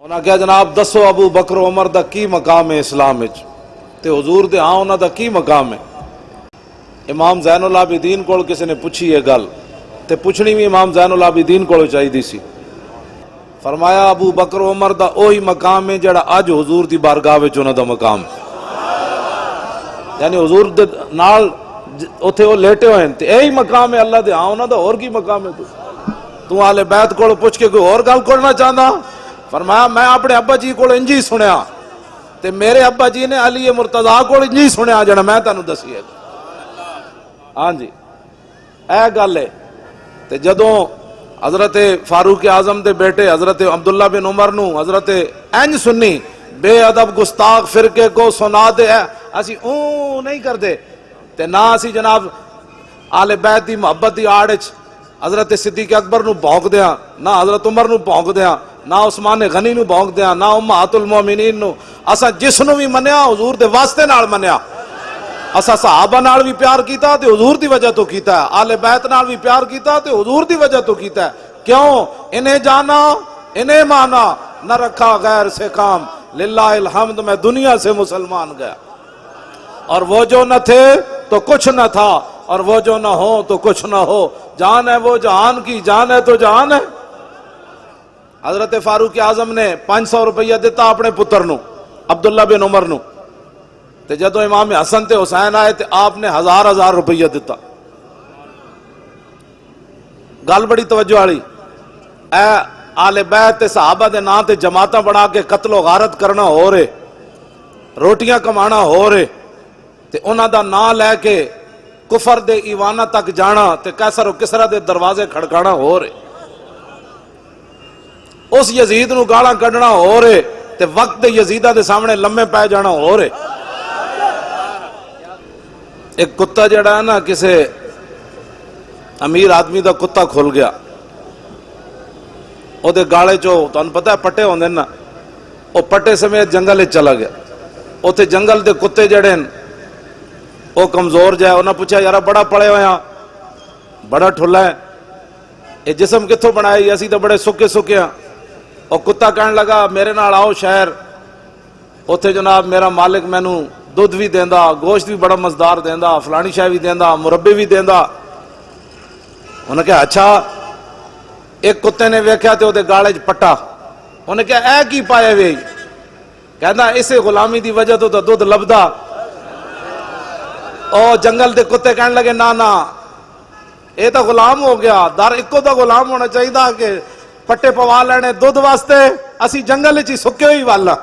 انہاں کہا جناب دسو ابو بکر عمر دا کی مقام ہے اسلام وچ تے حضور دے ہاں انہاں دا کی مقام ہے۔ امام زین العابدین کول کسی نے پوچھی یہ گل تے پوچھنی بھی امام زین العابدین کول چاہیے سی۔ فرمایا ابو بکر عمر دا اوہی مقام ہے جڑا اج حضور دی بارگاہ وچ انہاں دا مقام ہے، یعنی حضور دے نال اوتھے وہ لیٹے ہوئے ہیں تے یہی مقام ہے اللہ دے ہاں انہاں دا اور کی مقام ہے۔ تو اہل بیت کول پوچھ کے کوئی اور گل کرنا چاہندا؟ فرمایا میں اپنے ابا جی کو انجی سنیا تے میرے ابا جی نے علی مرتضیٰ کو انجی سنیا جڑا میں تانوں دسی ہے۔ ہاں جی اے گل ہے۔ تے جدوں حضرت فاروق اعظم دے بیٹے حضرت عبداللہ بن عمر نو حضرت انج سنی بے ادب گستاخ فرقے کو سنا دے اسی اوں نہیں کردے تے نہ اسی جناب آل بیت دی محبت دی آڑ وچ حضرت صدیق اکبر نو بھونک دیاں، نہ حضرت عمر نو بھونک دیاں، نہ عثمان غنی نو بھونک دیاں، نہ امہات المومنین نو۔ اسا جس نو بھی منیا حضور دے واسطے نال منیا۔ اسا صحابہ نال بھی پیار کیتا تے حضور دی وجہ تو کیتا ہے، آل بیت نال بھی پیار کیتا تے حضور دی وجہ تو کیتا ہے۔ کیوں؟ انہیں جانا انہیں مانا نہ رکھا غیر سے کام، للہ الحمد میں دنیا سے مسلمان گیا۔ اور وہ جو نہ تھے تو کچھ نہ تھا، اور وہ جو نہ ہو تو کچھ نہ ہو، جان ہے وہ جہان کی، جان ہے تو جہان ہے۔ حضرت فاروق اعظم نے 500 روپیہ دیتا اپنے پتر نو عبداللہ بن عمر نو تے جدو امام حسن تے حسین آئے تے آپ نے 1000 روپیہ دیتا۔ گل بڑی توجہ والی، اے آل بیت تے صحابہ دے نام تے جماعتاں بڑھا کے قتل و غارت کرنا ہو رہے، روٹیاں کمانا ہو رہے تے انہاں دا نام لے کے کفر دے ایوانہ تک جانا تے قیصر و کسریٰ دے دروازے کھڑکانا ہو رہے، اس یزید نو گالاں کڈنا ہو رہے تے وقت دے یزیدہ دے سامنے لمے پے جانا ہو رہے۔ ایک کتا جڑا ہے نا کسے امیر آدمی دا کتا کھل گیا، او دے گالے چو تانوں پتہ ہے پٹے ہوندے نا، او پٹے سمیت جنگل چلا گیا۔ اوتھے جنگل دے کتے جڑے او کمزور جائے، انہاں پوچھا یارا بڑا پڑے ہویا بڑا ٹھلا ہے، اے جسم کتھوں بنائی؟ اسی تو بڑے سکے سکے ہیں۔ اور کتا کہنے لگا میرے نال آؤ شہر، اوتھے جناب میرا مالک مینوں دودھ بھی دیندا، گوشت بھی بڑا مزدار دیندا، فلانی شے بھی دیندا، مربی بھی دیندا۔ انہوں نے کہا اچھا۔ ایک کتے نے ویکھیا تے اودے گالے چ پٹا، انہوں نے کہا اے کی پایا وے؟ کہندا اسے غلامی دی وجہ تو دودھ لبدا۔ او جنگل دے کتے کہنے لگے نا نا اے تو غلام ہو گیا، در اکو دا غلام ہونا چاہیے کہ پٹے پوا لینے دودھ واسطے، اسی جنگل چی سکے ہوئی والا۔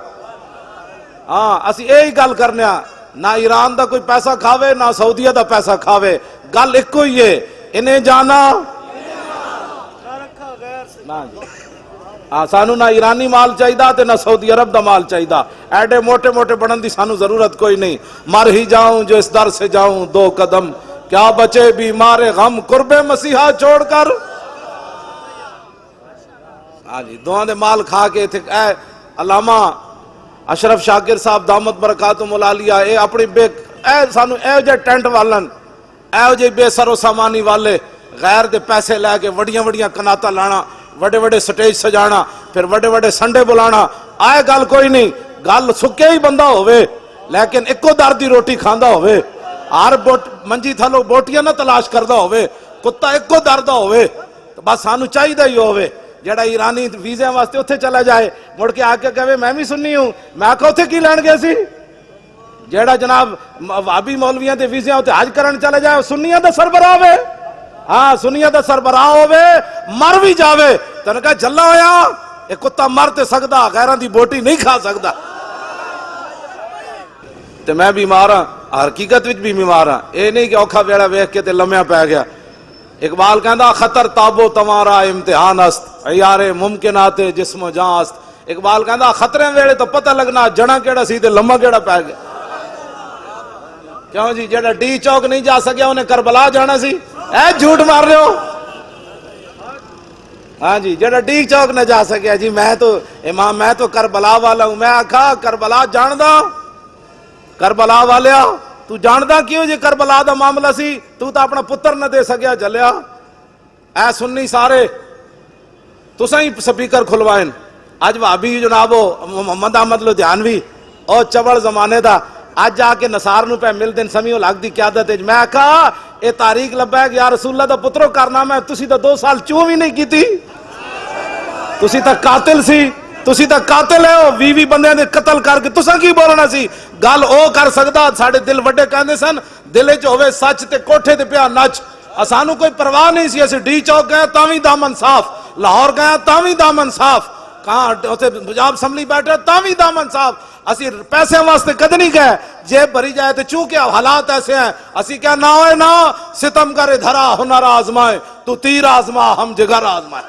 ہاں اسی یہی گل کرنے ہاں، نہ ایران دا کوئی پیسہ کھاوے نہ سعودیہ دا پیسہ کھاوے، گل ایک ہی ہے، انہیں جانا سانو نہ ایرانی مال چاہیے تے نہ سعودی عرب دا مال چاہیے، ایڈے موٹے موٹے بنن دی سانو ضرورت کوئی نہیں۔ مر ہی جاؤں جو اس در سے جاؤں 2 قدم، کیا بچے بیمار غم قرب مسیحا چھوڑ کر۔ ہاں جی دعاں دے مال کھا کے تھے۔ اے علامہ اشرف شاکر صاحب دامت برکاتہم العالیہ، اے اپنی اے سانو اے جے ٹینٹ والن، اے جے بے سر و سامانی والے غیر دے پیسے لے کے وڈیاں وڈیاں کناتا لانا، وڈے وڈے سٹیج سجانا، پھر وڈے وڈے سنڈے بلانا، آئے گل کوئی نہیں، گل سکے ہی بندہ ہوئے لیکن اکو در دی روٹی کھاندا ہوئے، ہر منجی تھلو بوٹیاں نہ تلاش کردہ ہوئے، کتا اکو در دا ہوئے، تو بس سانو چاہیے ہی ہوئے۔ جڑا ایرانی ویزے واسطے اتھے چلا جائے مڑ کے آ کے کہے میں بھی سنی ہوں، میں آکھا اتھے کی لین گئے سی؟ جڑا جناب وہابی مولویاں دے ویزے اتھے حج کرن چلے جائے سنیاں دا سربراہ ہوئے، ہاں سنیاں دا سربراہ ہوئے، مر بھی جاوے تو نے کہا جلا ہویا اے کتا مر تے سکدا، غیران دی بوٹی نہیں کھا سکدا۔ تے میں بیمار ہاں، حقیقت وچ بھی بیمار ہاں، اے نہیں کہ اوکھا ویڑا ویکھ کے تے لمیا پہ گیا۔ اقبال کہندا خطر تابو تمہارا امتحان است، عیار ممکنات جسم و جان است۔ اقبال کہندا خطرے ویڑے تو پتہ لگنا جڑا کیڑا سی تے لمہ کیڑا پہ گیا۔ کیوں جی جڑا ڈی چوک نہیں جا سکیا انہیں کربلا جانا سی؟ اے جھوٹ مار رہے ہو؟ ہاں جی جڑا ڈی چوک نہ جا سکیا جی میں تو امام میں تو کربلا والا ہوں۔ میں آکھا کربلا جاندہ؟ کربلا والیا تو جاندہ کیوں جی کربلا دا معاملہ سی؟ تو اپنا پتر نہ دے سکیا جلیا۔ اے سنی سارے تساں ہی سپیکر کھلوائیں، اج بھابی جناب محمد احمد لدھیانوی او چبل زمانے دا اج جا کے نصار نو پہ مل دن سمیع الحق دی قیادت وچ میں کہا اے تاریخ لبا ہے کہ یا رسول اللہ دا پترو کارنامہ ہے تسی تا 2 سال چوں بھی نہیں کیتی تسی تا قاتل سی تسی تا قاتل ہے او 20 بندے دے قتل کر کے تساں کی بولنا سی گل او کر سکدا ساڈے دل وڈے کہندے سن دل وچ ہوے سچ تے کوٹھے تے پیا نچ اسانو کوئی پرواہ نہیں سی اسی ڈی چوک گئے تاں وی دامن صاف لاہور گئے تاں وی دامن صاف کہاں اتنے پنجاب اسمبلی بیٹھے تاں وی دامن صاف اسی پیسے واسطے کد نہیں گئے جیب بھری جائے تو چونکہ حالات ایسے ہیں اسی کیا نہ ہوئے نہ ستم کرے دھرا ہنر آزمائے تو تیر آزما ہم جگر آزمائے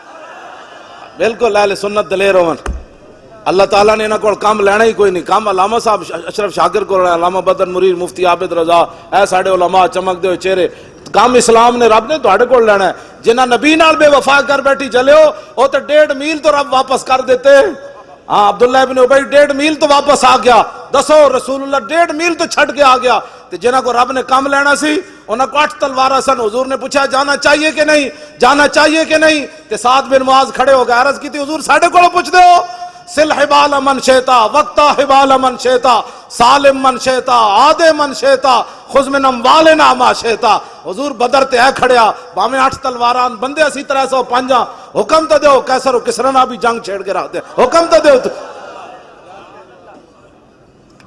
بالکل اہل سنت دلیر ہون اللہ تعالیٰ نے انہاں کو کام لینا ہی کوئی نہیں کام علامہ صاحب اشرف شاکر کو علامہ بدر مریر مفتی عابد رضا اے ساڑے علماء چمک دے ہوئے چہرے کام اسلام نے رب نے تو ہڑے کو لینا ہے جنہ نبی نال بے وفا کر بیٹھی چلے ہو تو 1.5 میل تو رب واپس کر دیتے ہاں عبداللہ ابن ابی 1.5 میل تو واپس آ گیا دسو رسول اللہ 1.5 میل تو چھٹ کے آ گیا تو جنہ کو رب نے کام لینا سی انہاں کو 8 تلوارہ سن حضور نے پوچھا جانا چاہیے کہ نہیں جانا چاہیے کہ نہیں تو سعد بن معاذ کھڑے ہو گئے عرض کی تھی حضور ساڑھے کو پوچھ دے ہو سل حبال من شیطا وقتا حبال من شیطا سالم من شیطا عادے من شیطا خذ من اموالنا ما شیطا حضور بدر تے ہے کھڑیا باہمیں 8 تلواران بندے اسی طرح سے 5 حکم تو دیو کیسر و کسرنا بھی جنگ چھیڑ کے رکھ دے حکم تو دیو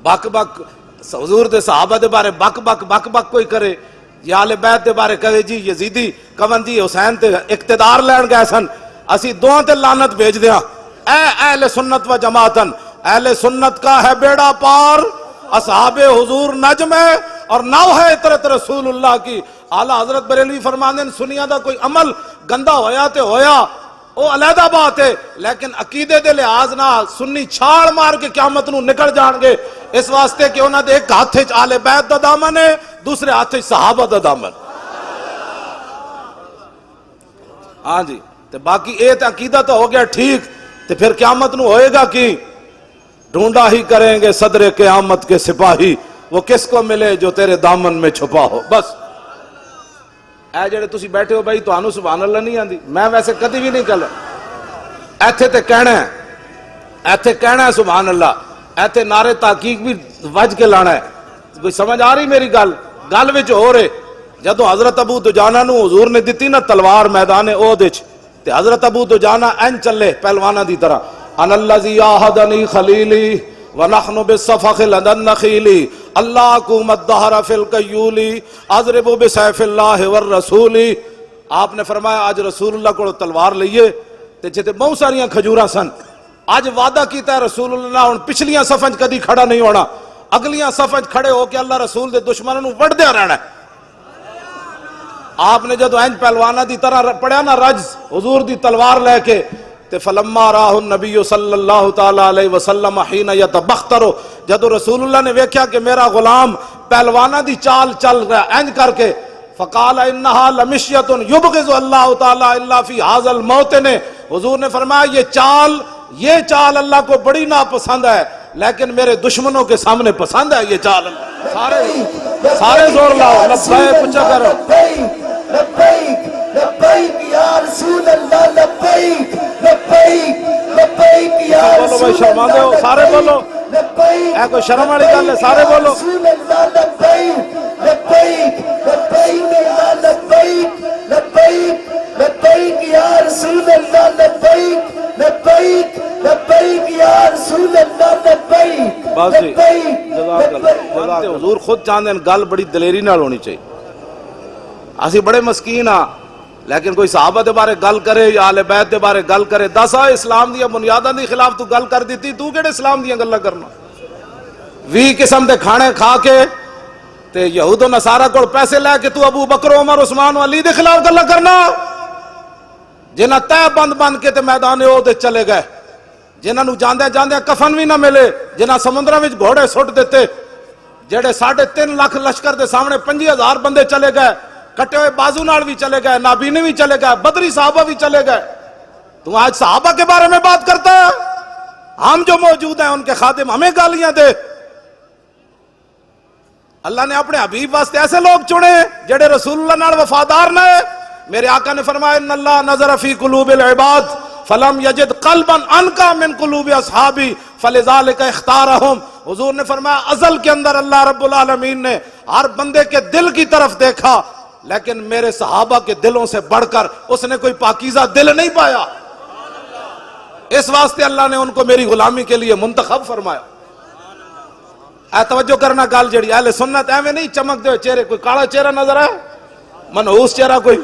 بک بک حضور دے صحابہ دے بارے بک بک بک بک کوئی کرے یا اہل بیت دے بارے کہے جی یزیدی کون جی حسین تے اقتدار لین گئے سن اسی دوہاں تے لعنت بھیج دیاں اے اہل سنت و جماعتن اہل سنت کا ہے بیڑا پار اصحاب حضور نجم ہے اور نو ہے اطرت رسول اللہ کی اعلیٰ حضرت بریلوی فرماندے سنیا دا کوئی عمل گندہ ہویا تے ہویا او علیحدہ بات ہے لیکن عقیدے دے لحاظ نہ سنی چھاڑ مار کے قیامت نو نکل جان گے اس واسطے کہ انہاں دے ایک ہاتھ وچ اہل بیت دا دامن ہے دوسرے ہاتھ وچ صحابہ دا دامن ہاں جی تے باقی اے تے عقیدہ تو ہو گیا ٹھیک تے پھر قیامت نو ہوئے گا کی ڈھونڈا ہی کریں گے صدر قیامت کے سپاہی وہ کس کو ملے جو تیرے دامن میں چھپا ہو بس اے جڑے تسی بیٹھے ہو بھائی تو آنو سبحان اللہ نہیں آندی میں ویسے کدی بھی نہیں کہلا ایتھے تے کہنا ہے سبحان اللہ ایتھے نعرے تحقیق بھی وج کے لانا ہے کوئی سمجھ آ رہی میری گل وچ ہو رہے جدو حضرت ابو دجانہ نو حضور نے دیتی نا تلوار میدان احد وچ تے حضرت ابو دجانہ این چلے پہلوانہ دی طرح ان الذی آہدنی خلیلی ونحن بالصفخ لدى النخیل اللہ قوم الدہر فی القیولی اضرب بسیف اللہ والرسول آپ نے فرمایا آج رسول اللہ کو تلوار لئیے تے جتے بہت ساریاں کھجوراں سن آج وعدہ کیتا ہے رسول اللہ ان پچھلیاں صفنج کدی کھڑا نہیں ہونا اگلیاں صفنج کھڑے ہو کے اللہ رسول دے دشمنوں وڑ دیا رہنا ہے آپ نے جدو اینج پہلوانہ دی طرح پڑھیا نا رجز حضور دی تلوار لے کے تے فلما راہ النبی صلی اللہ تعالی علیہ وسلم حین یتبخترو جدو رسول اللہ نے ویکھیا کہ میرا غلام پہلوانہ دی چال چل رہا اینج کر کے فقال انہا لمشیت یبغض اللہ تعالی الا فی حاض الموطن حضور نے فرمایا یہ چال اللہ کو بڑی ناپسند ہے لیکن میرے دشمنوں کے سامنے پسند ہے یہ چال سارے زور لاؤ لبیک پچھا کرو لبیک لبیک یا رسول اللہ لبیک لبیک لبیک یا رسول اللہ شرما دے ہو سارے بولو اے کوئی شرم والی گل ہے سارے بولو رسول اللہ لبیک لبیک لبیک یا لبیک لبیک لبیک یا رسول اللہ لبیک لبیک لبیک یا رسول اللہ لبیک بس جی جزاک اللہ حضور خود چاہتے ہیں گل بڑی دلیری نال ہونی چاہیے اسی بڑے مسکین ہاں لیکن کوئی صحابہ دے بارے گل کرے یا اہل بیت دے بارے گل کرے دسا اسلام دیا بنیاداں دی خلاف تو گل کر دیتی تو کیڑے اسلام دیا گلاں کرنا 20 قسم دے کھانے کھا کے تے یہود و نصارہ کو پیسے لے کے تو ابو بکر عمر عثمان و علی دے خلاف گلاں کرنا جنہاں تے بند بند کے تے میدان احد چلے گئے جنہاں نو جاندے جاندے کفن بھی نہ ملے جنہاں سمندراں وچ گھوڑے سٹ دیتے جڑے 3.5 لاکھ لشکر دے سامنے 5000 بندے چلے گئے کٹے ہوئے بازو نال بھی چلے گئے نابینے بھی چلے گئے بدری صحابہ بھی چلے گئے تو آج صحابہ کے بارے میں بات کرتا ہے ہم جو موجود ہیں ان کے خادم ہمیں گالیاں دے اللہ نے اپنے حبیب واسطے ایسے لوگ چنے جڑے رسول اللہ نال وفادار نہ میرے آقا نے فرمایا ان اللہ نظر فی قلوب العباد فلم یجد قلبا انکا من قلوب اصحابی فلذالک اختارہم. حضور نے فرمایا ازل کے اندر اللہ رب العالمین نے ہر بندے کے دل کی طرف دیکھا، لیکن میرے صحابہ کے دلوں سے بڑھ کر اس نے کوئی پاکیزہ دل نہیں پایا، اس واسطے اللہ نے ان کو میری غلامی کے لیے منتخب فرمایا. اے توجہ کرنا گل جڑی اہل سنت ایویں نہیں چمک دے چہرے، کوئی کالا چہرہ نظر آئے منحوس چہرہ، کوئی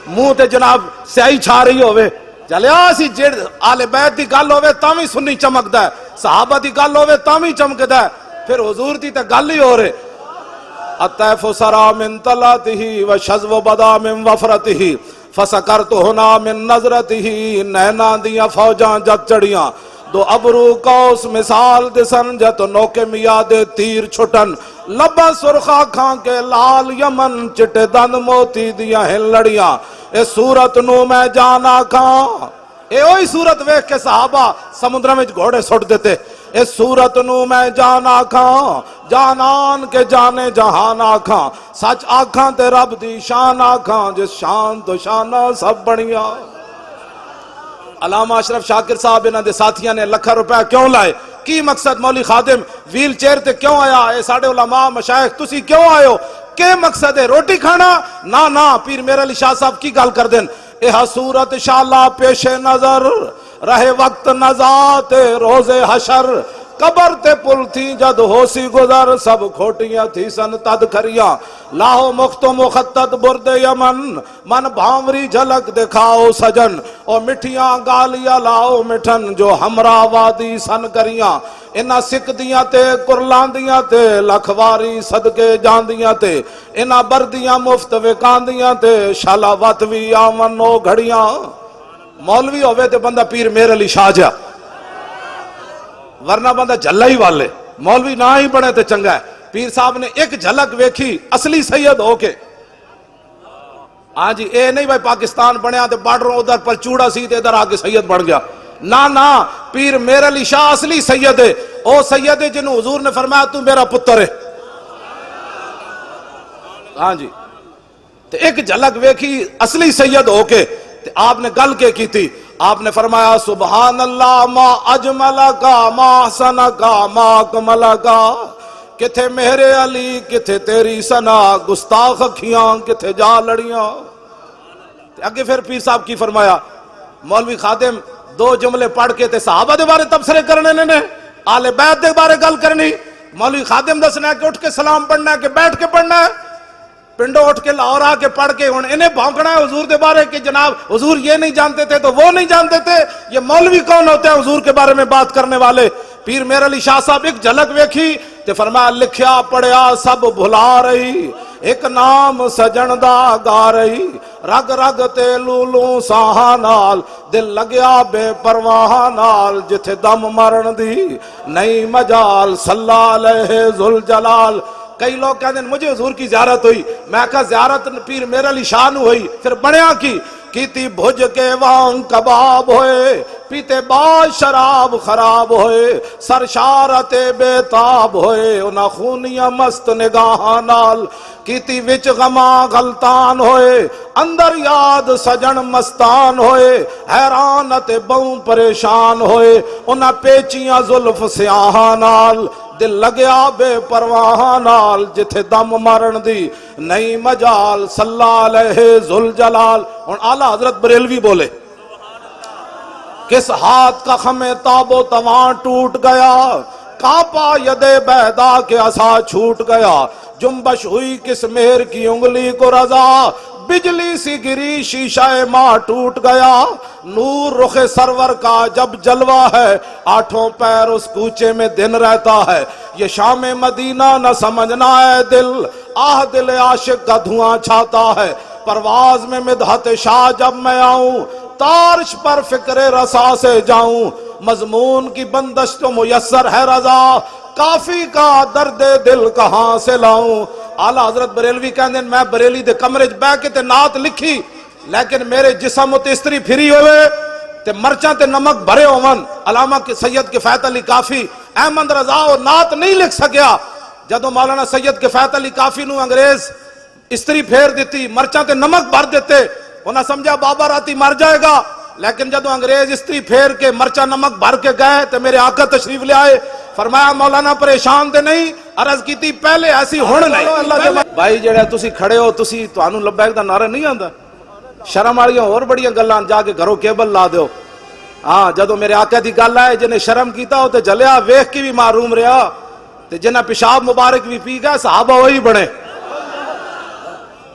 منہ تے جناب سیاہی چھا رہی ہوئے چلیا سی جڑ آل بیت دی گل ہوئے تاویں سنی چمکدا ہے، صحابہ دی گل ہوئے تاویں چمکدا ہے، پھر حضور دی تے گل ہی ہو رہے. الطیف سرا من طلعته وشذو بدا من وفرته فسکرت ہنا من نظرته. نینا دیاں فوجاں جگ چڑیاں دو ابرو کوس مثال دسن جت نوکے میاد تیر چھٹن. لبا سرخا کھان کے لال یمن چٹے دن موتی دیاں ہن لڑیاں. اے صورت نو میں جانا کھان، اے اوہی صورت ویکھ کے صحابہ سمندر میں گھوڑے سٹ دیتے. اے صورت نو میں جانا کھان، جانان کے جانے جہان آکھاں. سچ آکھاں تے رب دی شان آکھاں، جس شان تو شانہ سب بڑھیا. علامہ اشرف شاکر صاحب انہاں دے ساتھیاں نے لکھا روپے کیوں لائے؟ کی مقصد؟ مولوی خادم ویل چیئر تے کیوں آیا؟ اے ساڑے علماء مشائخ تسی کیوں آئے ہو؟ کہ مقصد ہے روٹی کھانا؟ نا پیر میرا علی شاہ صاحب کی گل کر دیں. اے صورت شالا پیش نظر رہے وقت نزات روز حشر. قبر تے پل تھی جد ہوسی گزر سب کھوٹیاں تھی سن تد کھریاں. لاہو مخت و مخطط برد یمن من بھاوری جھلک دکھاؤ سجن. اور مٹھیاں گالیاں لاؤ مٹھن جو ہمراہ وادی سن کریاں. انہاں سکھ دیاں تے کرلان دیاں تے لکھواری صدقے جاندیاں تے انہاں بردیاں مفت وکاندیاں تے شالا وت وی آون نو گھڑیاں. مولوی ہوئے تے بندہ پیر میر علی شاہ جا، ورنہ بندہ جھلا ہی والے. مولوی نہ ہی بنے تے چنگا ہے. پیر صاحب نے ایک جھلک ویکھی اصلی سید ہو کے. ہاں جی اے نہیں بھائی پاکستان بنیا تے بارڈروں ادھر پر چوڑا سی تے ادھر آ کے سید بن گیا. نا پیر میر علی شاہ اصلی سید ہے. او سید ہے جنہوں حضور نے فرمایا تو میرا پتر ہے. ہاں جی تے ایک جھلک ویکھی اصلی سید ہو کے تے آپ نے گل کے کی تھی. آپ نے فرمایا سبحان اللہ ما اجملا کا ما حسنا کا ما کملا کا. کتھے میرے علی کتھے تیری سنا گستاخ اکھیاں کتھے جا لڑیاں. اگے پھر پیر صاحب کی فرمایا مولوی خادم دو جملے پڑھ کے تے صحابہ دے بارے تبصرے کرنے نے آل بیت دے بارے گل کرنی. مولوی خادم دسنا ہے کہ اٹھ کے سلام پڑھنا ہے کہ بیٹھ کے پڑھنا ہے. پنڈو اٹھ کے لاہور آ کے پڑھ کے انہیں بھونکنا ہے حضور دے بارے کہ جناب حضور یہ نہیں جانتے تھے تو وہ نہیں جانتے تھے. یہ مولوی کون ہوتے ہیں حضور کے بارے میں بات کرنے والے؟ پیر میر علی شاہ صاحب ایک جھلک ویکھی تے فرمایا لکھیا پڑھیا سب بھلا رہی ایک نام سجن دا گا رہی. رگ رگ تے لولوں ساہاں نال دل لگیا بے پرواہ نال جتھے دم مرن دی نہیں مجال صلی علیہ ذوالجلال. کئی لوگ کہتے ہیں مجھے حضور کی زیارت ہوئی. میں کہا زیارت پیر میر علی شاہ نو ہوئی پھر بنیا کی تھی بھج کے وان کباب ہوئے پیتے بعد شراب خراب ہوئے سرشارت بے تاب ہوئے انہاں خونیاں مست نگاہاں نال کیتی وچ غما غلطان ہوئے اندر یاد سجن مستان ہوئے حیرانت بہوں پریشان ہوئے انہاں پیچیاں زلف سیاہاں نال دل لگیا بے پرواہ نال جتھے دم مرن دی نہیں مجال صلی علیہ ذوالجلال. اور اعلیٰ حضرت بریلوی بولے کس ہاتھ کا خم تاب و تواں ٹوٹ گیا کانپا ید بیدا کے عصا چھوٹ گیا جنبش ہوئی کس مہر کی انگلی کو رضا بجلی سی گری شیشہ ماں ٹوٹ گیا. نور رخ سرور کا جب جلوہ ہے آٹھوں پیر اس کوچے میں دن رہتا ہے. یہ شام مدینہ نہ سمجھنا ہے دل آہ دل عاشق کا دھواں چھاتا ہے. پرواز میں مدحت شاہ جب میں آؤں تارش پر فکر رسا سے جاؤں مضمون کی بندش تو میسر ہے رضا کافی کا درد دل کہاں سے لاؤں. اعلیٰ حضرت بریلوی کہندے ہیں میں بریلی دے کمرے چ بیٹھ کے تے نعت لکھی لیکن میرے جسم تے استری پھری ہوئے تے مرچاں تے نمک بھرے ہون. علامہ سید کفایت علی کافی احمد رضا اور نعت نہیں لکھ سکیا. جدو مولانا سید کفایت علی کافی نو انگریز استری پھیر دیتی مرچاں تے نمک بھر دیتے انہاں سمجھا بابا راتی مر جائے گا لیکن جدو انگریز استری پھیر کے مرچا نمک بھر کے گئے تو میرے آقا تشریف لے آئے، فرمایا مولانا پریشان تے نہیں، عرض کی تھی پہلے ایسی ہون نہیں۔ بھائی جڑے تسی کھڑے ہو، تسی تانوں لبیک دا نعرہ نہیں آندا؟ شرم والیاں اور بڑیاں گلاں جا کے گھروں کیبل لا دیو۔ ہاں جدو میرے آقا دی گل آئے، جنہیں شرم کیتا ہو تے جلیا، ویکھ کے بھی معروم رہا، تے جنہیں پیشاب مبارک بھی پی گئے، صحابہ وہی بنے۔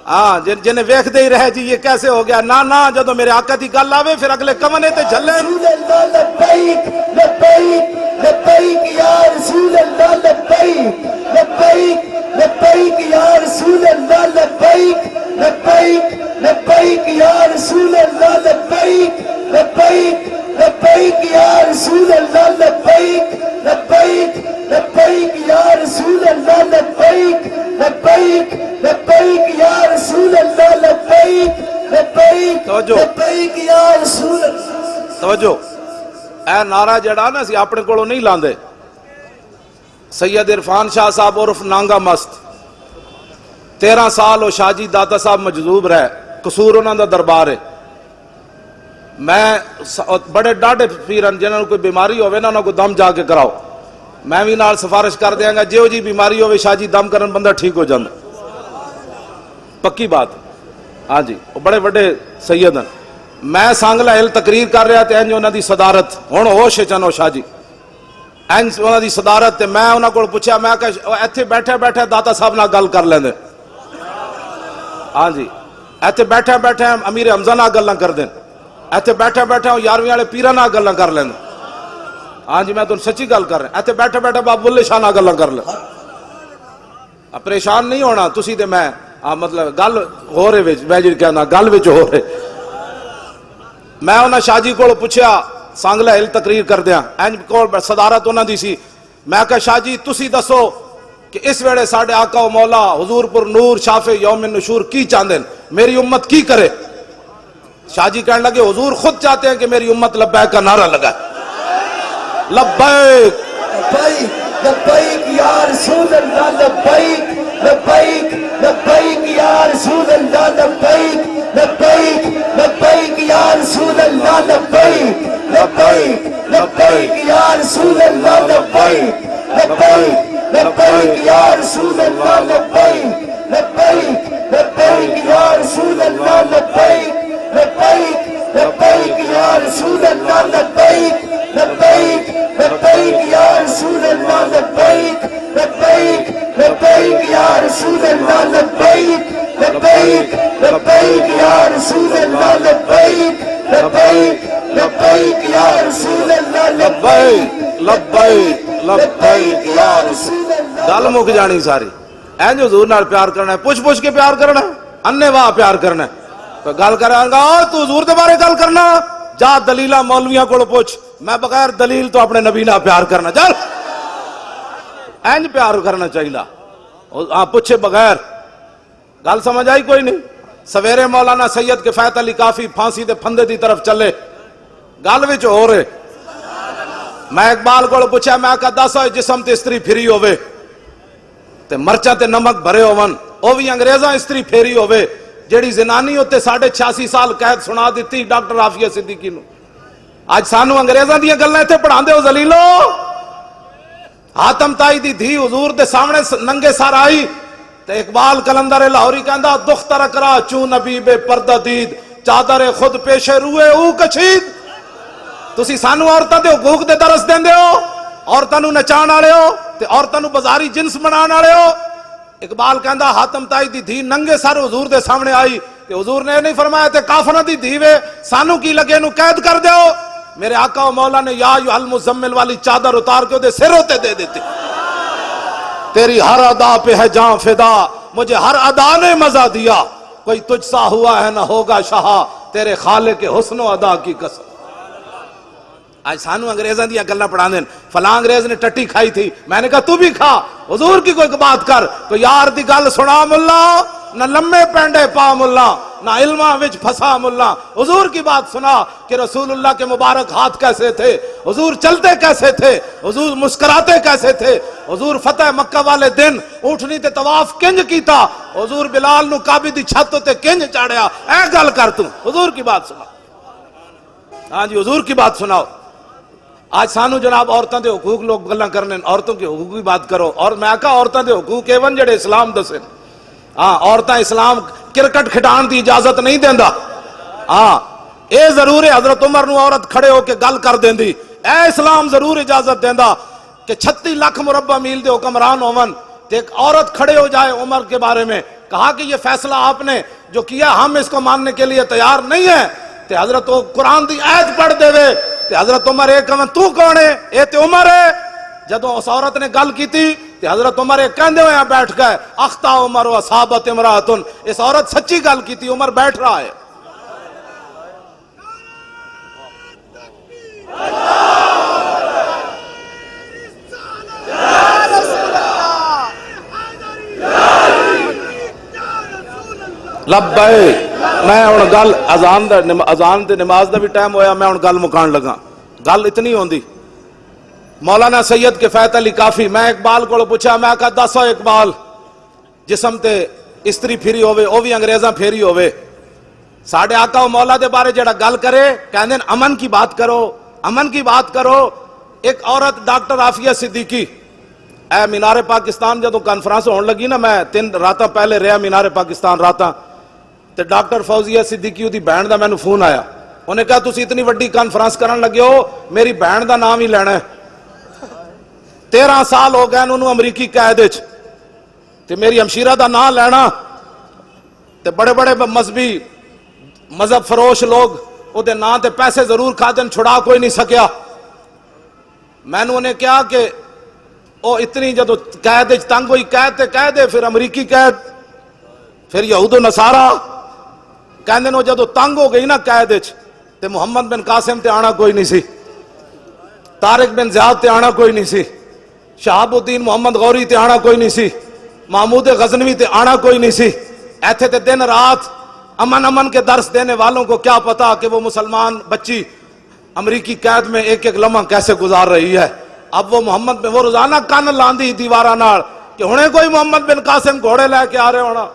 ہاں جنہیں ویکھ دے ہی رہے جی یہ کیسے ہو گیا، نہ جدو میرے آقا دی گل آوے پھر اگلے کمنے تے جھلے۔ رسول اللہ لبیک لبیک لبیک یا رسول اللہ لبیک لبیک لبیک یا رسول اللہ لبیک لبیک لبیک یا رسول اللہ لبیک لبیک لبیک یا رسول اللہ لبیک لبیک لبیک یا رسول اللہ لبیک لبیک لبیک یا رسول اللہ لبیک لبیک لبیک یا رسول اللہ۔ توجہ، اے نعرہ جڑا نا سی اپنے کولوں نہیں لاندے۔ سید عرفان شاہ صاحب عرف نانگا مست 13 سال وہ شاہ جی داتا صاحب مجذوب رہے، قصور انہاں دا دربار ہے۔ میں بڑے ڈاڈے پیرن جنہاں کوئی بیماری ہوئے نا انہاں کو دم جا کے کراؤ، میں بھی نال سفارش کر دیاں گا جیو جی بیماری ہوئے شاہ جی دم کرن بندہ ٹھیک ہو جاندہ، پکی بات۔ ہاں جی وہ بڑے بڑے سید ہیں۔ میں سانگلہ ہل تقریر کر رہا تھا، انہوں دی صدارت ہون ہوش چنو شاہ جی انہوں دی صدارت تے میں انہوں کو پوچھا، میں کہ ایتھے بیٹھے بیٹھے داتا صاحب نہ گل کر لیندے۔ ہاں جی ایتھے بیٹھے بیٹھے امیر حمزہ نہ گل نہ کر دیں، ایتھے بیٹھے بیٹھے 11ویں والے پیرا نہ گل نہ کر لیندے۔ ہاں جی میں تو سچی گل کر رہا ہوں، ایتھے بیٹھے بیٹھے بابو اللہ شاہ نہ گل نہ کر لیں۔ پریشان نہیں ہونا تسی تے میں، مطلب گل ہو رہے وچ میں جی کہنا گل وچ ہو رہے۔ میں انہاں شاہ جی کو پوچھا سانگلہ ہل تقریر کر دیاں، اینج کول صدارت انہاں دی سی، میں کہا شاہ جی تسی دسو کہ اس ویڑے ساڑھے آقا و مولا حضور پر نور شافع یوم نشور کی چاندن، میری امت کی کرے؟ شاہ جی کہنے لگے حضور خود چاہتے ہیں کہ میری امت لبیک کا نعرہ لگائے۔ لبیک لبیک لبیک یا رسول اللہ لبیک لبیک لبیک یا رسول اللہ لبیک لبیک لبیک یا رسول اللہ لبیک لبیک لبیک یا رسول اللہ لبیک لبیک لبیک یا رسول اللہ لبیک لبیک لبیک یا رسول اللہ لبیک لبیک لبیک یا رسول اللہ لبیک لبیک لبیک یا رسول اللہ لبیک لبیک لبیک یا رسول اللہ لبیک لبیک لبیک یا رسول اللہ لبیک لبیک لبیک یا رسول اللہ لبیک لبیک لبیک یا رسول اللہ۔ گل مک جانی ساری، این جو حضور نال پیار کرنا ہے، پوچھ پوچھ کے پیار کرنا ہے، انے واہ پیار کرنا ہے۔ تو گل کریں گا تو حضور دے بارے گل کرنا، جا دلیلہ مولویاں کو پوچھ، میں بغیر دلیل تو اپنے نبی نہ پیار کرنا، چل این پیار کرنا چاہیے، آپ پوچھے بغیر۔ گل سمجھ آئی کوئی نہیں؟ سویرے مولانا سید کفایت علی کافی پھانسی دے پھندے دی طرف چلے، گل وچ ہو رہے۔ میں اقبال کو پوچھا، میں کہا دس ہوئے جسم تے استری پھری ہوئے تے مرچا تے نمک بھرے ہوون، او بھی انگریزاں استری پھیری ہوئے، جیڑی زنانی ہوتے 86.5 سال قید سنا دیتی ڈاکٹر عافیہ صدیقی نو۔ آج سانو انگریزاں دیاں گلاں ایتھے پڑھاندے ہو ذلیلو۔ حاتم تائی دی دھی حضور دے سامنے ننگے سر آئی تے اقبال کلندر لاہوری کہندا دختر کرا چوں نبی بے پردہ دید، چادر خود پیش روئے او کچھید۔ تسی سانو عورتاں دے حقوق دے درس دیندے ہو، عورتاں نو نچان والے ہو تے عورتاں نو بازاری جنس بنان والے ہو۔ اقبال کہندا حاتم تائی دی دھی ننگے سر حضور دے سامنے آئی تے حضور نے نہیں فرمایا تے کافراں دی دھی وے سانو کی لگے نو قید کر دیو۔ میرے آقا و مولا نے یا ایھا المزمل والی چادر اتار کے دے سر ہوتے دے دیتی۔ تیری ہر ادا پہ ہے جان فدا، مجھے ہر ادا نے مزہ دیا، کوئی تجھ سا ہوا ہے نہ ہوگا شہا، تیرے خالق حسن و ادا کی قسم۔ آج سانو انگریزاں دیا گلنا پڑھا دیں، فلاں انگریز نے ٹٹی کھائی تھی، میں نے کہا تو بھی کھا، حضور کی کوئی بات کر، تو یار دی گل سنا ملا، نہ لمے پینڈے پا ملا، نہ علمہ وچ پھسا ملا، حضور کی بات سنا کہ رسول اللہ کے مبارک ہاتھ کیسے تھے، حضور چلتے کیسے تھے، حضور مسکراتے کیسے تھے، حضور فتح مکہ والے دن اونٹنی تے طواف کنج کیتا، حضور بلال نو کعبے دی چھت تے کنج چاڑیا، اے گل کر تو، حضور کی بات سنا۔ ہاں جی حضور کی بات سناؤ. آج سانو جناب عورتوں کے حقوق لوگ گلاں کرنے, عورتوں کے حقوق کی بات کرو. اور میں کہا عورتوں کے حقوق ایون جڑے اسلام دسے. ہاں عورتیں اسلام کرکٹ کھٹان دی اجازت نہیں دیندا. ہاں اے ضرور ہے حضرت عمر نو عورت کھڑے ہو کے گل کر دیندی. اے اسلام ضرور اجازت دیندا کہ 36 لاکھ مربع میل دے حکمران ہون تے ایک عورت کھڑے ہو جائے عمر کے بارے میں. کہا کہ یہ فیصلہ آپ نے جو کیا ہم اس کو ماننے کے لیے تیار نہیں ہیں. تے حضرت قرآن دی آیت پڑھ دے وے تے حضرت عمر ایک کہن تو کون ہے؟ اے تے عمر ہے. جدوں اس عورت نے گل کیتی تے حضرت عمر ایک کہندے ہوئے بیٹھ گئے اخطا عمر و اصابت امراتن. اس عورت سچی گل کیتی, عمر بیٹھ رہا ہے. لبے میں ہوں گل اذان تے نماز دا بھی ٹائم ہویا, میں ہوں گل مکان لگا. گل اتنی ہوندی مولانا سید کفایت علی کافی, میں اقبال کو پوچھا, میں کہا دسو اقبال جسم تے استری پھری ہوئے او بھی انگریزاں پھیری ہوئے, ساڑھے آقا و مولا دے بارے جڑا گل کرے کہندے امن کی بات کرو, امن کی بات کرو. ایک عورت ڈاکٹر عافیہ صدیقی اے مینار پاکستان جدو کانفرنس ہون لگی نا, میں 3 راتاں پہلے رہا مینار پاکستان راتاں, تے ڈاکٹر فوزیہ صدیقی دی بہن دا مینوں فون آیا. انہیں کہا تسی اتنی وڈی کانفرنس کرن لگے ہو, میری بہن دا نام ہی لینا ہے. 13 سال ہو گئے انہوں امریکی قید وچ, تے میری ہمشیرہ دا نام لینا تے بڑے بڑے مذہبی مذہب فروش لوگ او دے نام تے پیسے ضرور کھادن, چھڑا کوئی نہیں سکیا. میں نے کہا کہ او اتنی جدو قید وچ تنگ ہوئی, قید تے قید ہے, پھر امریکی قید, پھر یہود و نصارہ کہندے نو جدو تنگ ہو گئی نا قید وچ تے محمد بن قاسم تے آنا کوئی نہیں سی, طارق بن زیاد تے آنا کوئی نہیں سی, شہاب الدین محمد غوری تے آنا کوئی نہیں سی, محمود غزنوی تے آنا کوئی نہیں سی. ایتھے تے دن رات امن کے درس دینے والوں کو کیا پتا کہ وہ مسلمان بچی امریکی قید میں ایک ایک لمحہ کیسے گزار رہی ہے. اب وہ محمد میں وہ روزانہ کان لاندی دیوارہ نال کہ ہونے کوئی محمد بن قاسم گھوڑے لے کے آ رہے ہونا,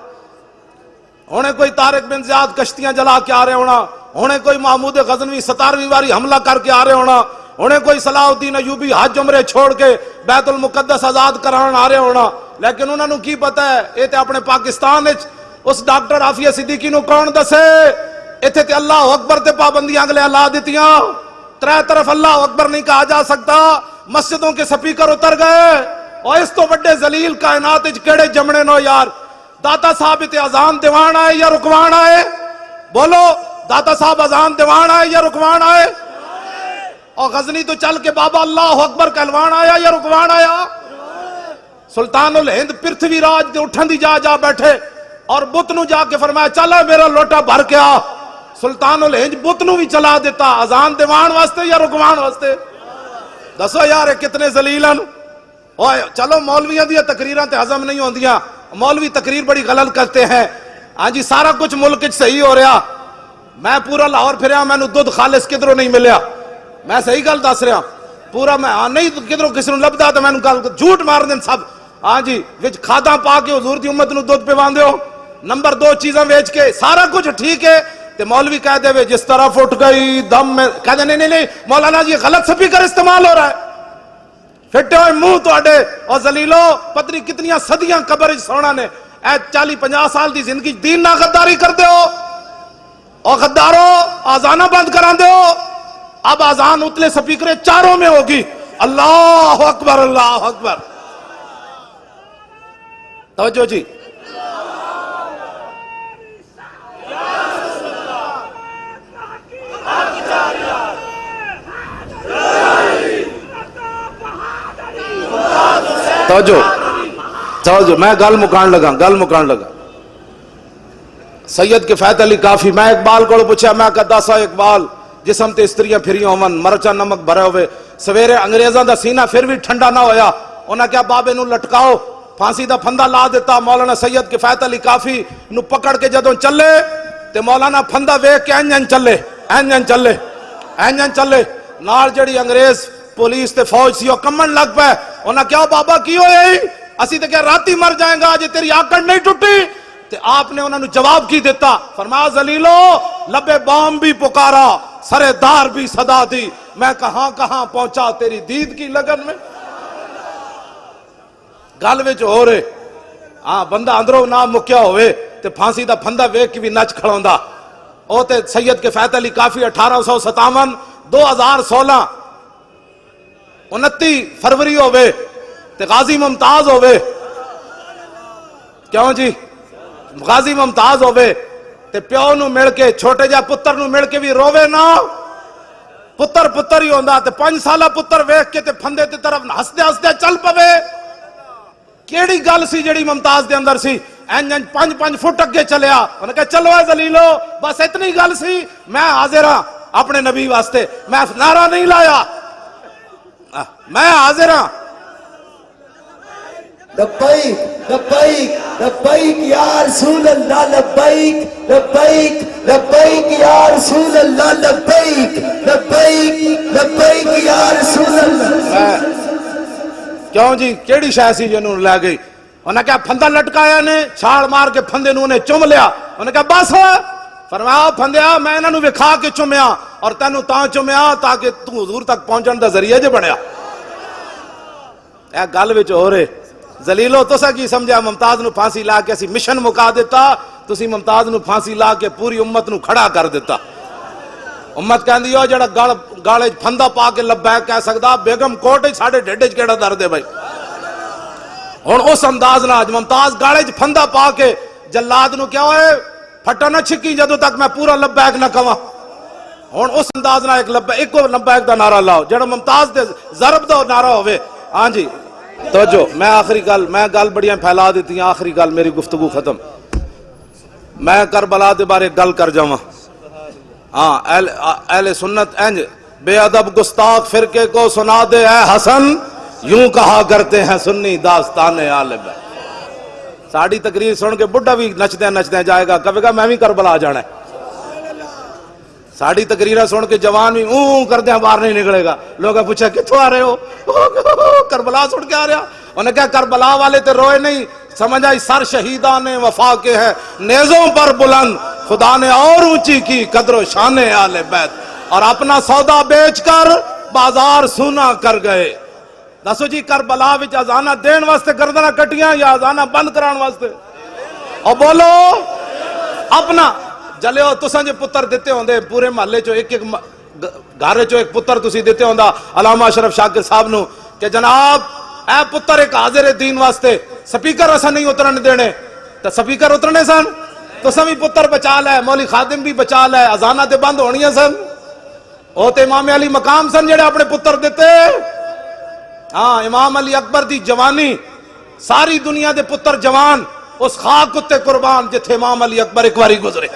ہونے کوئی طارق بن زیاد کشتیاں جلا کے آ رہے ہونا, ہونے کوئی محمود غزنوی 17ویں باری حملہ کر کے آ رہے ہونا, ہونے کوئی صلاح الدین ایوبی حج عمرے چھوڑ کے بیت المقدس آزاد کران آ رہے ہونا. لیکن انہوں نے کی پتہ ہے یہ تے اپنے پاکستان وچ اس ڈاکٹر عافیہ صدیقی نو کون دسے, ایتھے تے اللہ اکبر تے پابندیاں اگلے لا دیتیاں, 3 طرف اللہ اکبر نہیں کہا جا سکتا, مسجدوں کے سپیکر اتر گئے. اور اس تو بڑے ذلیل کائنات وچ کیڑے جمنے نو یار. داتا صاحب تے اذان دیوان آئے یا رکوان آئے؟ بولو, داتا صاحب اذان دیوان آئے یا رکوان آئے؟ اور غزنی تو چل کے بابا اللہ اکبر کہلوان آیا یا رکوان آیا؟ سلطان الہند پرتھوی راج دے اٹھن دی جا بیٹھے اور بت نو جا کے فرمایا چلا میرا لوٹا بھر کے آ. سلطان الہند بت نو بھی چلا دیتا, اذان دیوان واسطے یا رکوان واسطے؟ دسو یار کتنے ذلیلن. چلو مولویاں دی تقریراں تے ہضم نہیں ہوندیاں, مولوی تقریر بڑی غلط کرتے ہیں. ہاں جی سارا کچھ ملک صحیح ہو رہا, میں پورا لاہور پھریا مینوں دودھ خالص کدھروں نہیں ملیا, میں صحیح گل دس رہا پورا, میں نہیں کدھروں کسی نوں لبدا تے مینوں گل جھوٹ مار دین سب. ہاں جی وچ کھادا پا کے حضور دی امت نوں دودھ پواندے ہو, نمبر 2 چیزاں ویچ کے سارا کچھ ٹھیک ہے تے مولوی کہہ دے وے جس طرف اٹھ گئی دم میں, کہہ دے نہیں مولانا جی غلط سپیکر استعمال ہو رہا ہے. پھٹے ہوئے منہ تواڈے اور ذلیلو, پتری کتنیاں صدیاں قبر وچ سونا نے, اے 40-50 سال دی زندگی دین نہ غداری کر دے ہو, اور غدارو آزانہ بند کران دے ہو. اب آزان اتلے سپیکریں 4 میں ہوگی, اللہ اکبر اللہ اکبر. توجہ جی, توجہ میں گل مکان لگا. سید کفایت علی کافی, میں اقبال کو پوچھا, میں کہا دسا اقبال جسم تے استریاں پھری ہون, مرچا نمک بھرے ہوئے, سویرے انگریزاں دا سینہ پھر بھی ٹھنڈا نہ ہویا, انہاں کیا بابے نو لٹکاؤ, پھانسی دا پھندا لا دیتا. مولانا سید کفایت علی کافی نو پکڑ کے جدوں چلے تے مولانا پھندا ویکھ کے انجن چلے نال جڑی انگریز پولیس تے فوج سی او کمن لگ پے. انہاں کیا بابا کی ہوئے, اسی تے کہ راتی مر جائیں گا جے تیری آکڑ نہیں ٹوٹی. تے آپ نے انہوں نے جواب کی دیتا, فرمایا ذلیلو لبے بام بھی پکارا, سرے دار بھی صدا دی، میں کہاں کہاں پہنچا تیری دید کی لگن میں۔ گل وچ ہو رہے ہاں بندہ اندروں نہ مکیا ہوئے تے پھانسی دا پھندا ویکھ کے بھی نچ کھڑوندا۔ او تے سید کفایت علی کافی 1857 2016 29 فروری ہوئے تے غازی ممتاز ہوئے، کیوں جی غازی ممتاز ہوئے تے پیو نو مل کے چھوٹے جا پتر نو مل کے بھی رووے نا، پتر پتر ہی ہوندا تے 5 سالہ پتر ویکھ کے تے پھندے تے طرف ہسدے ہسدے چل پوے۔ کیڑی گل سی جڑی ممتاز دے اندر سی؟ انج 5 فٹ اگے چلیا، انہوں نے کہا چلو اے ذلیلو، بس اتنی گل سی، میں حاضر ہاں اپنے نبی واسطے، میں نعرہ نہیں لایا، میں حاضر ہاں۔ لبیک لبیک لبیک یا رسول اللہ، لبیک لبیک لبیک یا رسول اللہ، لبیک لبیک لبیک یا رسول اللہ۔ کیوں جی کیڑی شے سی جنوں لے گئی؟ انہوں نے کہا پھندا لٹکایا نے، چھاڑ مار کے پھندے نوں نے چم لیا، انہوں نے کہا بس فرمایا پھندیا میں انہاں نوں وکھا کے چمیا اور تینوں تاں چمیا تاکہ تو حضور تک پہنچن دا ذریعہ جے بنیا۔ اے گل وچ ہو رہے ذلیلو تسا کی سمجھا ممتاز نو پھانسی لا کے اسی مشن مکا دیتا، تسی ممتاز نو پھانسی لا کے پوری امت نو کھڑا کر دیتا۔ امت کہندی ہو جڑا گالے پھندا پا کے لبیک کہہ سکدا، بیگم کوٹ ساڈے ڈھڈ وچ کیڑا درد ہے بھائی۔ ہن اس انداز نال ممتاز گالے پھندا پا کے جلاد نو کیا ہوئے پھٹا نہ چھکی جدوں تک میں پورا لبیک نہ کواں۔ ہن اس انداز نال ایک لبیک دا نعرہ لاؤ جڑا ممتاز دے ضرب دا نعرہ ہوئے۔ ہاں جی توجہ، میں آخری گل، میں گل بڑیاں پھیلا دیتی ہیں، آخری گل میری گفتگو ختم، میں کربلا دے بارے گل کر جاواں۔ ہاں اہل سنت انج بے ادب گستاخ فرقے کو سنا دے اے حسن، یوں کہا کرتے ہیں سنی داستان آل بیت۔ ساڑی تقریر سن کے بڈھا بھی نچدے جائے گا، کہے گا میں بھی کربلا جانا ہے۔ ساڑی تقریرہ سن کے جوان بھی اون کردے باہر نہیں نکلے گا۔ لوگوں پوچھا کتھوں آ رہے ہو؟ کربلا سن کے آ رہا۔ انہوں نے کہا کربلا والے تے روئے نہیں، سمجھ آئی سر شہیدان وفا کے ہیں نیزوں پر بلند، خدا نے اور اونچی کی قدر و شان آل بیت، اور اپنا سودا بیچ کر بازار سونا کر گئے۔ دسو جی کربلا وچ اذانہ دین واسطے گردناں کٹیاں یا اذانہ بند کران واسطے؟ اور بولو اپنا جلے ہو تساں جے پتر دیتے ہوندے پورے محلے چو ایک گھر چو ایک پتر تسی دیتے ہوندا علامہ اشرف شاکر صاحب نو کہ جناب اے پتر ایک حاضر دین واسطے سپیکر اساں نہیں اترن دینے، تو سپیکر اترنے سن، تساں بھی پتر بچا لے، مولوی خادم بھی بچا لے، اذانہ تے بند ہونیاں سن۔ او تے امام علی مقام سن جڑے اپنے پتر دیتے۔ ہاں امام علی اکبر دی جوانی، ساری دنیا دے پتر جوان اس خاک اتے قربان جتھے امام علی اکبر ایک واری گزرے۔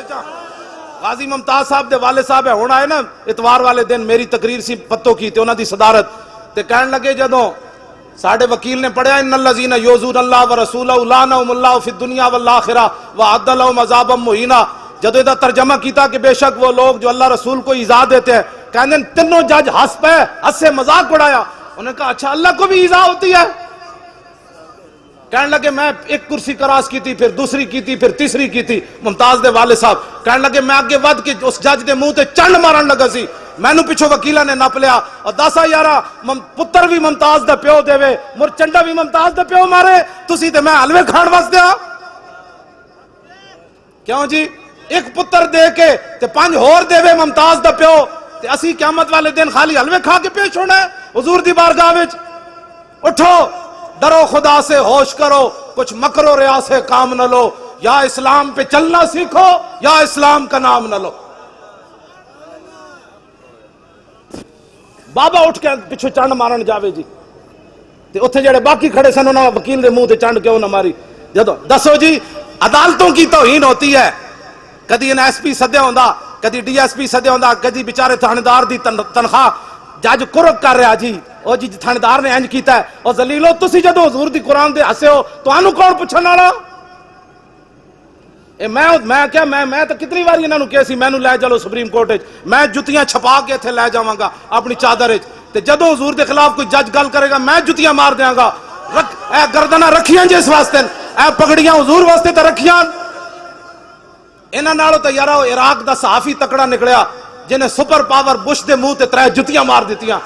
غازی ممتاز صاحب دے والد صاحب ہے ہونا ہے نا اتوار والے دن میری تقریر سی پتوں کی تے انہاں دی صدارت تے کہن لگے جدوں ساڈے وکیل نے پڑھیا ان الذین یؤذون اللہ ورسولہ لعنہم اللہ فی الدنیا والآخرہ وأعد لهم عذابا مہینا، جدوں دا ترجمہ کیتا کہ بے شک وہ لوگ جو اللہ رسول کو ایذا دیتے ہیں، کہنے تینوں جج ہنس پے، ہنس سے مذاق اڑایا۔ انہوں نے کہا اچھا اللہ کو بھی ایذا ہوتی ہے؟ کہنے لگے میں ایک کرسی کراس کی تھی، پھر دوسری کی تھی، پھر تیسری کی تھی۔ ممتاز دے والد صاحب کہنے لگے میں آگے ود کے اس جج دے منہ تے چنڈ مارن لگا سی، مینوں پچھو وکیلہ نے نپ لیا اور دسا یارا پتر بھی ممتاز دا پیو دے وے مر چنڈا بھی ممتاز دا پیو مارے، تسی تے میں حلوے کھان واسطے آ۔ کیوں جی ایک پتر دے کے تے 5 ہور دے وے ممتاز دا پیو تے اسی قیامت والے دن خالی حلوے کھا کے پیش ہونا ہے حضور دی بارگاہ وچ؟ اٹھو ڈرو خدا سے، ہوش کرو، کچھ مکر و ریا سے کام نہ لو، یا اسلام پہ چلنا سیکھو یا اسلام کا نام نہ لو۔ بابا اٹھ کے پچھو چنڈ مارن جاوے جی تے اتھے جڑے باقی کھڑے سن انہاں وکیل دے منہ تے چنڈ کیوں نہ ماری؟ جدو دسو جی عدالتوں کی توہین ہوتی ہے، کدی ان ایس پی سدیا ہوندا، کدی ڈی ایس پی سدیا ہوندا، کدی بیچارے تھاندار دی تنخواہ جج قرب کر رہا جی او جی تھاندار نے انج کیتا ہے، او ذلیلو تسی جدو حضور دی قرآن دے ہسے ہو تانوں کون پوچھن والا؟ میں تو کتنی بار انہاں نوں کہیا سی مینوں لے چلو سپریم کورٹ وچ، میں جتیاں چھپا کے ایتھے لے جاواں گا اپنی چادر وچ، تے جدو حضور دے خلاف کوئی جج گل کرے گا میں جتیاں مار دیاں گا۔ اے گردناں رکھیاں جس واسطے، اے پگڑیاں حضور واسطے تے رکھیاں۔ انہاں نالوں تے یارا عراق دا صحافی تکڑا نکلیا، جنہیں سپر پاور بش دے منہ تے 3 جتیاں مار دیتیاں،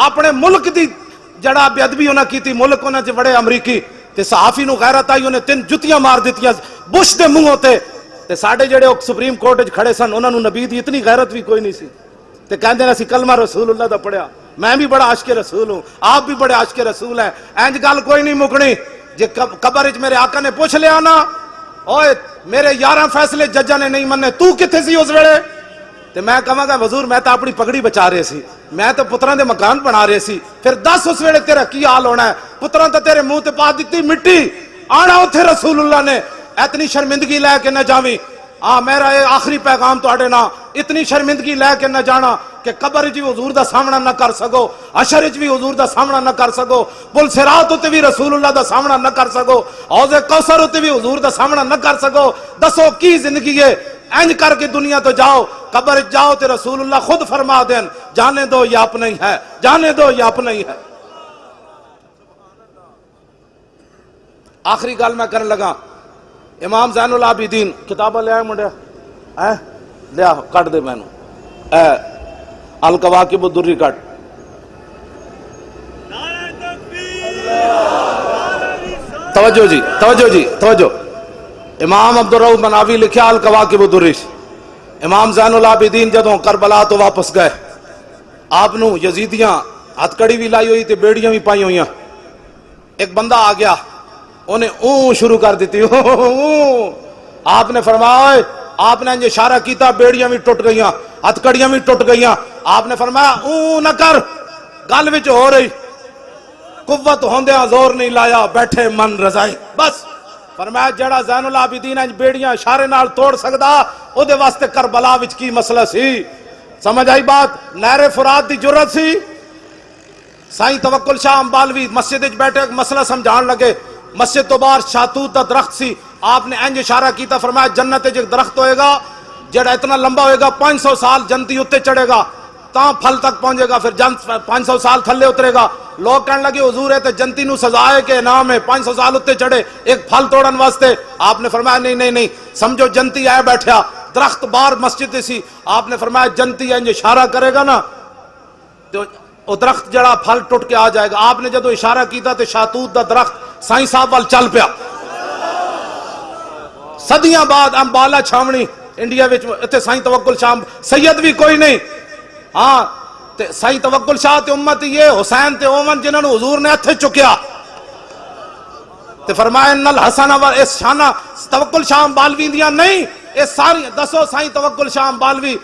اپنے ملک دی جڑا بے ادبی انہاں کیتی، ملک انہاں چ بڑے امریکی تے صحافی نو غیرت آئی، انہیں 3 جتیاں مار دیتیاں بش دے منہ تے ساڈے جڑے سپریم کورٹ وچ کھڑے سن انہاں نو نبی دی اتنی غیرت بھی کوئی نہیں سی، تے کہندے نے اسی کلمہ رسول اللہ دا پڑھیا، میں بھی بڑا عاشق رسول ہوں، آپ بھی بڑے عاشق رسول ہیں، انج گل کوئی نہیں مکنی، جے قبر وچ میرے آقا نے پوچھ لیا نا، اوئے میرے 11 فیصلے ججاں نے نہیں مننے، تو کتھے سی اس ویلے؟ تے میں کہاں گا حضور میں تو اپنی پگڑی بچا رہے سی، میں تو پتراں دے مکان بنا رہے سی، پھر دس اس ویلے تیرا کی حال ہونا ہے؟ پتراں تو تیرے منہ تے پا دیتی مٹی، آنا اتھے رسول اللہ نے، اتنی شرمندگی لے کے نہ جاویں، میرا یہ آخری پیغام تو نا، اتنی شرمندگی لے کے نہ جانا کہ قبر جی حضور دا سامنا نہ کر سکو، حشر وچ بھی حضور دا سامنا نہ کر سکو، پل صراط تے بھی رسول اللہ دا سامنا نہ کر سکو، حوض کوثر تے بھی حضور دا سامنا نہ کر سکو، دسو کی زندگی ہے؟ انج کر کے دنیا تو جاؤ، قبر جاؤ تے رسول اللہ خود فرما دین جانے دو یہ اپنا ہی ہے، جانے دو یہ اپنا ہی ہے۔ آخری گل میں کرنے لگا، امام زین العابدین کتابہ لے آئے منڈیا، لیا کٹ دے مینو الکواکب الدری کٹ، توجہ جی توجہ جی توجہ، امام عبدالرؤف مناوی لکھیا الکواکب الدری، امام زین العابدین جدوں کربلا تو واپس گئے، آپ نو یزیدیاں ہتھ کڑی بھی لائی ہوئی تے بیڑیاں بھی پائی ہوئی، ایک بندہ آ گیا انہیں اون شروع کر دیتی، آپ نے فرمایا آپ نے اشارہ کیتا، بیڑیاں بھی ٹوٹ گئیاں، ہتھ کڑیاں بھی ٹوٹ گئیاں، آپ نے فرمایا اون نہ کر، گل وچ ہو رہی، قوت ہوندیاں زور نہیں لایا، بیٹھے من رضائی، بس فرمایا جڑا زین العابدین بیڑیاں اشارے نال توڑ سکدا او دے واسطے کربلا وچ کی مسئلہ سی، سمجھ آئی بات؟ نہر فرات دی جرت سی۔ سائیں توکل شاہ امبالوی مسجد وچ بیٹھے ایک مسئلہ سمجھان لگے، مسجد تو باہر شاتوت دا درخت سی، آپ نے انج اشارہ کیتا، فرمایا جنت وچ ایک درخت ہوئے گا جڑا اتنا لمبا ہوئے گا 500 سال جنتی اتے چڑھے گا تاں پھل تک پہنچے گا، پھر جنت 500 سال تھلے اترے گا، لوگ کہنے لگے حضور ہے تے جنتی نو سزا ہے کہ انعام ہے 500 سال اتے چڑھے ایک پھل توڑن واسطے؟ آپ نے فرمایا نہیں نہیں نہیں، سمجھو جنتی آئے بیٹھیا، درخت باہر مسجد سی، آپ نے فرمایا جنتی انج اشارہ کرے گا نا تو وہ درخت جڑا پھل ٹوٹ کے آ جائے گا، آپ نے جدو اشارہ کیتا تے شاتوت دا درخت سائیں صاحب وال چل پیا، صدیاں بعد امبالا چھاونی انڈیا وچ تے سائیں توکل شاہ سید بھی کوئی نہیں، ہاں تے سائیں توکل شاہ تے امت یہ حسین تے اومن جنہاں نو حضور نے ہتھے چکیا تے فرمایا ان الحسن و اس شانہ توکل شاہ امبالوی دیاں نہیں، اے ساری دسو سائیں توکل شاہ امبالوی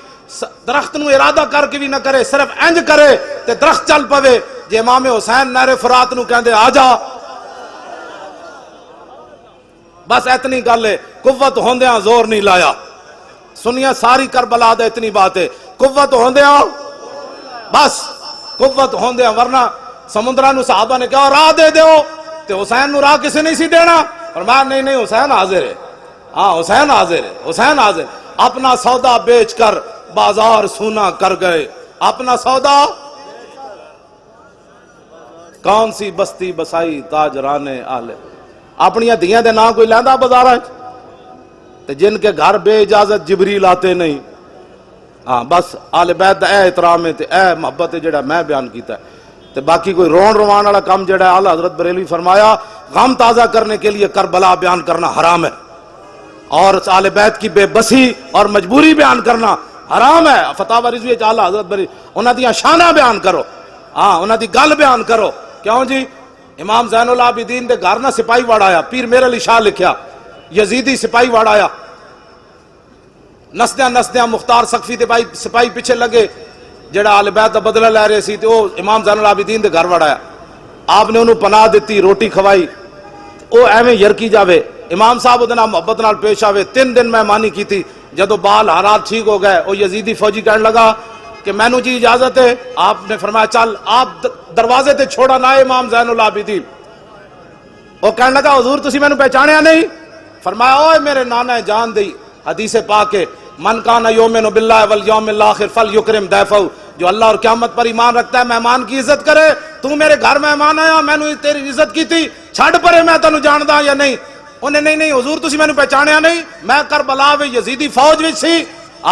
درخت نو ارادہ کر کے بھی نہ کرے، صرف انج کرے تے درخت چل پوے، جے امام حسین نہر فرات نو کہندے آ جا، بس اتنی گل ہے، قوت ہوندیاں زور نہیں لایا، سنیا ساری کربلا دا اتنی بات ہے، قوت ہوندیاں بس قوت ہوندیاں، ورنہ سمندرہ نو صحابہ نے کہا راہ دے دیو تے حسین نو راہ کسی نہیں سی دینا، فرمایا نہیں نہیں حسین حاضر ہے، ہاں حسین حاضر ہے، حسین حاضر، اپنا سودا بیچ کر بازار سونا کر گئے، اپنا سودا کون سی بستی بسائی تاجران اہل، اپنی دیاں دے نام کوئی لیندا بازار تے جن کے گھر بے اجازت جبریل آتے نہیں، ہاں بس آل بیت دا اے احترام ہے تے اے محبت ہے جڑا میں بیان کیتا ہے، تے باقی کوئی رون روان والا کام جڑا اعلیٰ حضرت بریلوی فرمایا غم تازہ کرنے کے لیے کربلا بیان کرنا حرام ہے، اور آل بیت کی بے بسی اور مجبوری بیان کرنا حرام ہے، فتاوی رضوی اعلیٰ حضرت بریلوی انہاں دیاں شانہ بیان کرو، ہاں انہاں دی گل بیان کرو، کیوں جی امام زین العابدین دے گھر نہ سپاہی وڑ آیا، پیر میرے علی شاہ لکھیا یزیدی سپاہی وڑ آیا، نسدیاں نسدیاں مختار سقفی دے سپاہی پیچھے لگے جڑا آل بیت دا بدلہ لے رہے سی تے وہ امام زین العابدین دے گھر وڑ آیا، آپ نے انہوں پناہ دیتی، روٹی کھوائی، وہ ایویں یرکی جاوے، امام صاحب وہ دنہ محبت نال پیش آوے، 3 دن مہمانی کی تھی، جدو بال حالات ٹھیک ہو گئے وہ یزیدی فوجی کہنے لگا کہ میں نو جی اجازت ہے، آپ نے فرمایا چل، آپ دروازے تے چھوڑا نہ امام زین العابدین، وہ کہنے لگا حضور تسی میں نو پہچانیا نہیں؟ فرمایا اوے میرے نانا جان دی، حدیث پاک ہے من کان یؤمن باللہ والیوم الاخر فلیکرم ضیفہ، جو اللہ اور قیامت پر ایمان رکھتا ہے مہمان کی عزت کرے، تو میرے گھر مہمان آیا میں نے تیری عزت کی تھی، چھڑ پرے میں تینوں جاندا یا نہیں؟ انہیں نہیں نہیں حضور تسی میں نے پہچانیا نہیں، میں کربلا وچ یزیدی فوج وچ سی،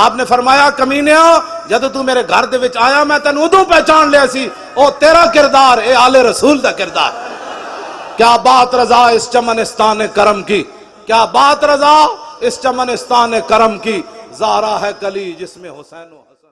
آپ نے فرمایا کمینیا جد تو میرے گھر دے وچ آیا میں تینوں ادوں پہچان لیا سی او تیرا کردار اے آل رسول دا کردار. کیا بات رضا اس چمنستان کرم کی, کیا بات رضا اس چمنستان کرم کی, زہرا ہے کلی جس میں حسین و حسن